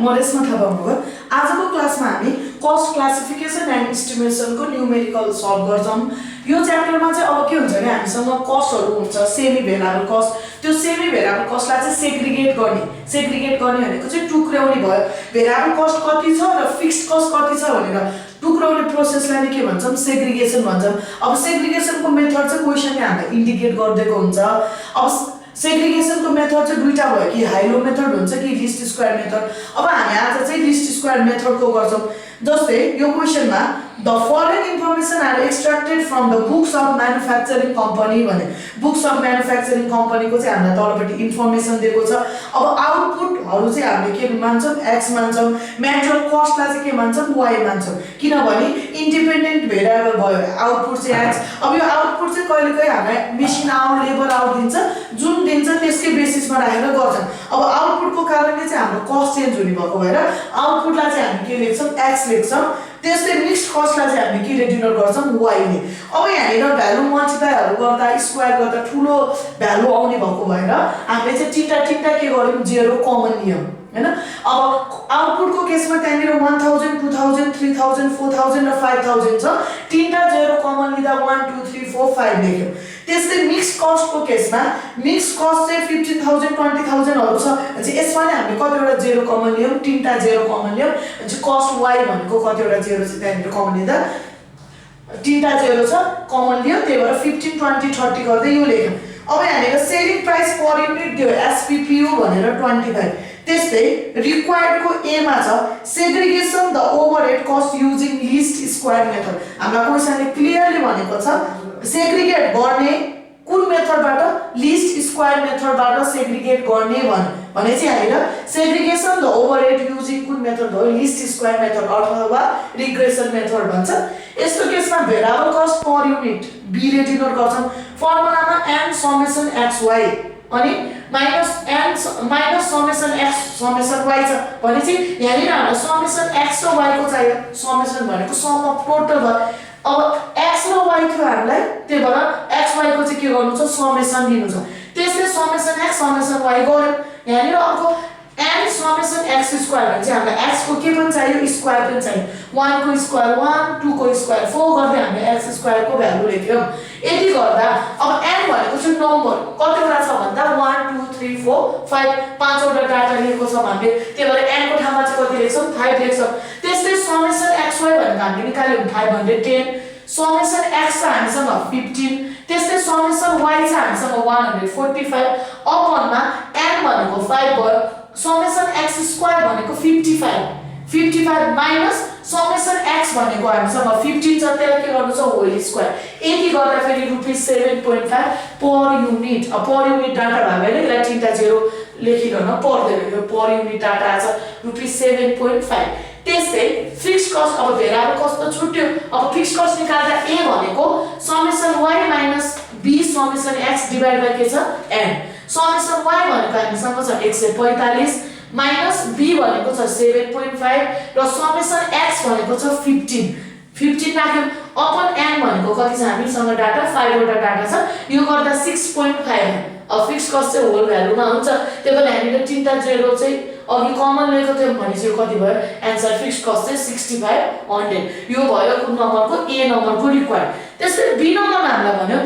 म रेशमा थापा मगर आजको क्लासमा हामी कस्ट क्लासिफिकेसन एन्ड एस्टिमेसनको न्यूमेरिकल सल्भ गर्छौं। यो च्याप्टरमा चाहिँ अब के हुन्छ भने हामीसँग कस्टहरु हुन्छ सेमी भेरिएबल कस्ट। त्यो सेमी भेरिएबल कस्टलाई चाहिँ सेग्रिगेट गर्ने भनेको चाहिँ टुक्र्याउने भयो। भेरिएबल कस्ट कति छ र फिक्स्ड कस्ट कति छ भनेर टुक्र्याउने प्रोसेसलाई नै के भन्छौं सेग्रिगेसन भन्छौं। अब सेग्रिगेसनको मेथड चाहिँ क्वेशनले हामीलाई इन्डिकेट गर्दैको हुन्छ। अब सेग्रिगेसनको मेथड चाहिँ दुईटा भयो कि हाई लो मेथड हुन्छ कि लिस्ट स्क्वायर मेथड। अब हामी आज चाहिँ लिस्ट स्क्वायर मेथडको गर्छौं। जस्तै यो क्वेशनमा the following information are extracted from the books of manufacturing company भने बुक्स अफ म्यानुफ्याक्चरिङ कम्पनीको चाहिँ हामीलाई तलपट्टि इन्फर्मेसन दिएको छ। अब आउटपुटहरु चाहिँ हामीले के मान्छौं x मान्छौं, मेटेरियल कस्टलाई चाहिँ के मान्छौं y मान्छौं किनभने इन्डिपेन्डेन्ट भेरिएबल भयो आउटपुट चाहिँ x। अब यो आउटपुट चाहिँ कहिलेकाहीँ हामीलाई मेसिन आवर लेबर आवर दिन्छ जुन दिन्छ त्यसकै बेसिसमा राखेर गर्छौं। अब आउटपुटको कारणले चाहिँ हाम्रो कस्ट चेन्ज हुने भएको भएर आउटपुटलाई चाहिँ हामी के लेख्छौं x लेख्छौं। त्यसले मिक्स्ड कस्टलाई चाहिँ हामीले के डिनोट गर्छौं y ले। अब यहाँनिर भ्यालु मल्टिप्लाईहरु गर्दा स्क्वायर गर्दा ठूलो भ्यालु आउने भएको भएर हामीले चाहिँ तीनटा के गर्यौं जेरो कमन लियौं हैन। अब आउटपुटको केसमा त्यहाँनिर 1000 2000 3000 4000 र 5000 छ। तीनटा जेरो कमन लिदा 1 2 3 4 5 लेख्यौं। त्यसै मिक्स्ड कस्टको केसमा मिक्स्ड कस्ट चाहिँ 15000 20000 हरु छ। चाहिँ यसमा नै हामीले कतिवटा जेरो कमन लियौं तीनटा जेरो कमन लियौं। चाहिँ कस्ट y भनेको कतिवटा जेरो चाहिँ त्यहाँनिर कमन लिदा तीनटा जेरो छ कमन लियो त्यही भएर 15 20 30 गर्दै यो लेख्यौं। अब यहाँनिर सेलिङ प्राइस पर युनिट दियो SPPU भनेर 25। त्यस्तै रिक्वायर्ड को ए मा छ segregation the overhead cost using least square method. हामीलाई क्वेशनले क्लियरली भनेको छ सेग्रिगेट गर्ने कुन मेथडबाट लिस्ट स्क्वायर मेथडबाट सेग्रिगेट गर्ने भने चाहिँ यहाँनिर सेग्रिगेसन द ओभरहेड युजिङ कुन मेथड हो लिस्ट स्क्वायर मेथड अथवा रिग्रेसन मेथड भन्छ। यस्तो केसमा variable cost per unit b ले डिनोट गर्छौं। फर्मुलामा n समेसन xy अनि minus summation x summation y छ भने चाहिँ यहाँनिर हामीलाई समेसन x र y को चाहियो। समेसन भनेको सम अफ टोटल भयो। अब x र y थियो हामीलाई त्यही भएर x y को चाहिँ के गर्नु छ समेसन दिनु छ। त्यसले समेसन x समेसन y गर्यो। यहाँनिर अर्को n समेसन x स्क्वायर भने चाहिँ हामीलाई x को के पनि चाहियो स्क्वायर पनि चाहियो। 1 को स्क्वायर 1 2 को स्क्वायर 4 गर्दै हामीले x स्क्वायर को भ्यालु लेख्यौं। यति गर्दा अब n भनेको चाहिँ नम्बर कतिवटा छ भन्दा 1 2 3 4 5 पाँचवटा डाटा लिएको छ हामीले त्यही भएर n को ठाउँमा चाहिँ कति लेख्छौं 5 लेख्छौं। त्यसै समेसन xy भनेको हामीले निकाल्यौं 510। समेसन x छ हामीसँग 15। त्यसै समेसन y छ हामीसँग 145 अपनमा n भनेको 5 भयो। समेसन x स्क्वायर भनेको 55 माइनस समेसन x भनेको हामीसँग 15 छ त्यसलाई के गर्नु छ होल स्क्वायर। यति गर्दा फेरि rupees 7.5 per unit. Per unit data भएन यसलाई तीनटा जेरो लेखिरहन पर्दैन। यो पर युनिट डाटा आछ रुपीस 7.5। त्यसै फिक्स्ड कस्ट अब भेरिएबल कस्ट त छुट्यो। अब फिक्स्ड कस्ट निकाल्दा a भनेको summation y minus b summation x divide by के छ n। समेसन y भनेको हामीसँग छ 145 माइनस b भनेको छ 7.5 र समेसन x भनेको छ 15 राख्यौं। अपन n भनेको कति छ हामीसँग डाटा 5 वटा डाटा छ। यो गर्दा 6.5। अब फिक्स्ड कस्ट चाहिँ होल भ्यालुमा हुन्छ त्यही भएर हामीले तीनटा जेरो चाहिँ अघि कमन लिएको थियौं भने चाहिँ कति भयो आन्सर फिक्स्ड कस्ट चाहिँ 6500। यो भयो कुन नम्बरको a नम्बरको रिक्वायर्ड। त्यसै b नम्बरमा हामीलाई भन्यो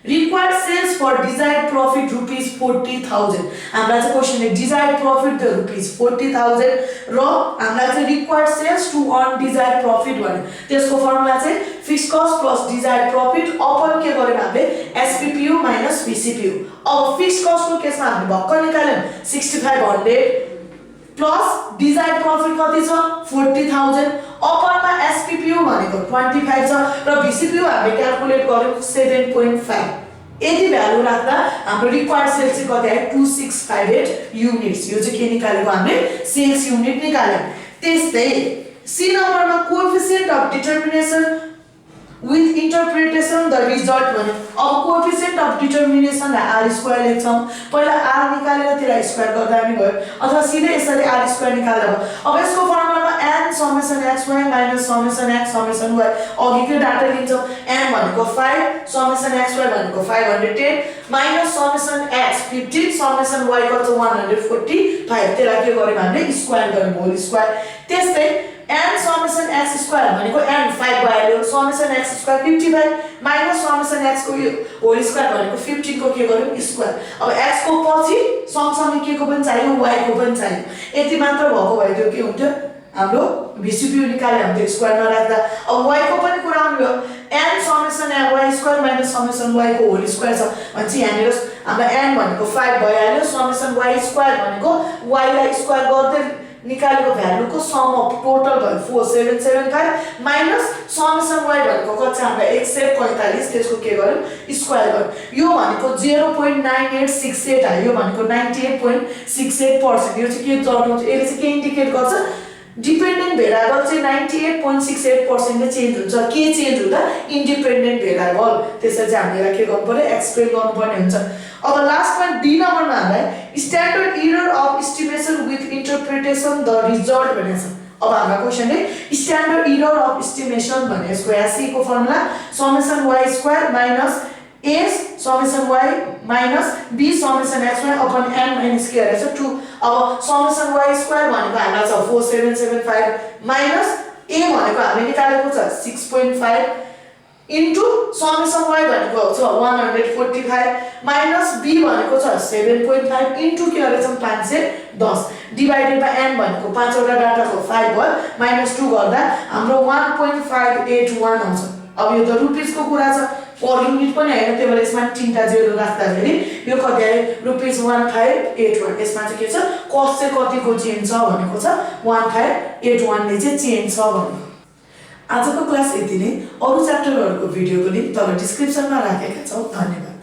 required sales for desired profit rupees 40,000। हामीलाई चाहिँ क्वेशनले desired profit the rupees 40,000 र हामीलाई चाहिँ required sales to earn desired profit भन्यो। त्यसको फर्मुला चाहिँ fixed cost plus desired profit upon के गर्यौं हामीले SPPU minus VCPU। अब fixed cost को केसमा हामीले भक्क निकाल्यौं 6500 प्लस desired profit कति छ 40,000 अपनमा SPPU भनेको 25 छ र VCPU हामीले क्याल्कुलेट गर्यौं 7.5। यदि भ्यालु राख्दा हाम्रो रिक्वायर्ड सेल्स चाहिँ कति आयो 2658 युनिट्स। यो चाहिँ के निकालेको हामीले सेल्स युनिट निकाल्यौं। त्यस्तै सी नम्बरमा coefficient of determination with interpretation the result भने अब coefficient of determination r square लेख्छौं पहिला r निकालेर त्यसलाई स्क्वायर गर्दा हामी भयो अथवा सिधै यसरी r स्क्वायर निकाल्दा भयो अब यसको फर्मुलामा n summation x y minus summation x summation y अघिकै डाटा लिन्छौं n भनेको 5 समेसन x y भनेको 510 minus summation x 15 summation y कति 145 त्यसलाई के गर्यौं हामीले स्क्वायर गर्यौं होल स्क्वायर त्यस्तै n समेसन x स्क्वायर भनेको n 5 भयो summation x square 55 minus summation x को होल स्क्वायर भनेको 15 को के गर्यौं स्क्वायर अब x को पछि सँगसँगै के को पनि चाहियो y को पनि चाहियो यति मात्र भएको भए त्यो के हुन्थ्यो हाम्रो VCPU निकाले हामीले स्क्वायर नराख्दा अब y को पनि कुरा आउनु n summation y square minus summation y को होल स्क्वायर छ भन्छ यहाँ हेर्नुस् हाम्रो n भनेको 5 भइहाल्यो समेसन y स्क्वायर भनेको y लाई स्क्वायर गर्दै निकालेको भ्यालु को सम अफ टोटल भयो 4775 माइनस समेसन y भनेको कति छ हाम्रो 145 त्यसको के गर्यौं स्क्वायर गर्यौं यो भनेको 0.9868 आयो यो भनेको 98.68% यो चाहिँ के जनाउँछ यसले चाहिँ के इन्डिकेट गर्छ डिपेन्डेन्ट भेरिएबल चाहिँ 98.68% ले चेन्ज हुन्छ के चेन्ज हुँदा इन्डिपेन्डेन्ट भेरिएबल त्यसै चाहिँ हामीले के गर्नु पर्यो एक्सप्लेन गर्नुपर्ने हुन्छ अब लास्ट पोइन्ट डी नम्बरमा हामीलाई standard error of estimation with interpretation the result भनेको छ अब हाम्रो क्वेशनले स्ट्यान्डर्ड एरर अफ एस्टिमेसन भने यसको एससी को formula summation y square minus a summation y minus b summation x y upon n minus के रहेछ 2 अब समेसन y स्क्वायर भनेको हामीलाई छ 4775 माइनस a भनेको हामीले निकालेको छ 6.5 इन्टु समेसन y भनेको छ 145 माइनस b भनेको छ 7.5 इन्टु के गरेछौं 510 डिवाइडेड बाइ n भनेको 5 वटा डाटाको 5 भयो माइनस 2 गर्दा हाम्रो 1.581 आउँछ अब यो त रुपीस को कुरा छ पर युनिट पनि हैन त्यही भएर यसमा तीनटा जेरो राख्दाखेरि यो कति आयो रुपीस 1581 यसमा चाहिँ के छ कस्ट चाहिँ कतिको चेन्ज छ भनेको छ 1581 ले चाहिँ चेन्ज छ भनेको आजको क्लास यति नै अरु च्याप्टरहरुको भिडियोको लिंक तल डिस्क्रिप्सनमा राखेका छौं धन्यवाद